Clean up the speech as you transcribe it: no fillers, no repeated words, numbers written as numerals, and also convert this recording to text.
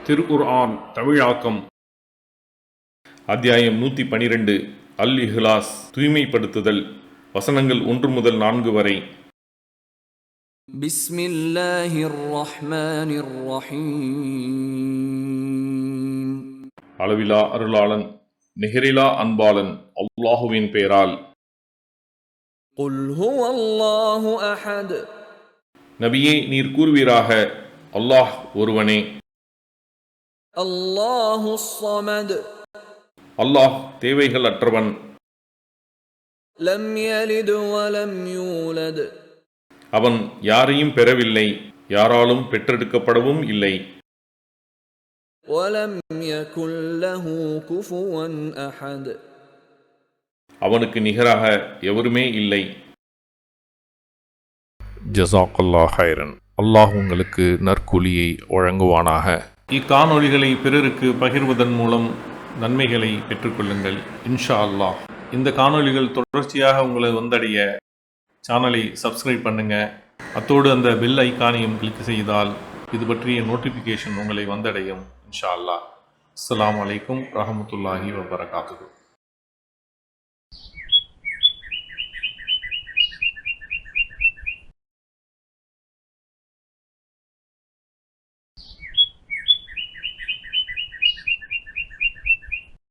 திருக்குர்ஆன் தமிழாக்கம் அத்தியாயம் 112 அல் இஹ்லாஸ் தூய்மைப்படுத்துதல் வசனங்கள் 1 முதல் 4 வரை. பிஸ்மில்லாஹிர் ரஹ்மானிர் ரஹீம். அளவிலா அருளாளன் நிகரிலா அன்பாளன் அல்லாஹுவின் பெயரால். குல் ஹுவல்லாஹு அஹத். நபியே, நீர் கூறுவீராக, அல்லாஹ் ஒருவனே. அல்லாஹுஸ் ஸமத். அல்லாஹ் தேவைகள் அற்றவன். லம் யலித் வலம் யூலத். அவன் யாரையும் பெறவில்லை, யாராலும் பெற்றெடுக்கப்படவும் இல்லை. வலம் யகுல் லஹு குஃபுவன் அஹத். அவனுக்கு நிகராக எவருமே இல்லை. ஜஸாக்கல்லாஹ் ஹைரன். அல்லாஹ் உங்களுக்கு நற்கூலியை வழங்குவானாக. இக்காணொளிகளை பிறருக்கு பகிர்வதன் மூலம் நன்மைகளை பெற்றுக்கொள்ளுங்கள் இன்ஷா அல்லாஹ். இந்த காணொளிகள் தொடர்ச்சியாக உங்களை வந்தடைய சேனலை சப்ஸ்கிரைப் பண்ணுங்க. அத்தோடு அந்த பெல் ஐக்கானையும் கிளிக் செய்தால் இது பற்றிய நோட்டிஃபிகேஷன் உங்களை வந்தடையும் இன்ஷா அல்லாஹ். அஸ்ஸலாமு அலைக்கும் ரஹமத்துல்லாஹி வபரகாத்துஹு.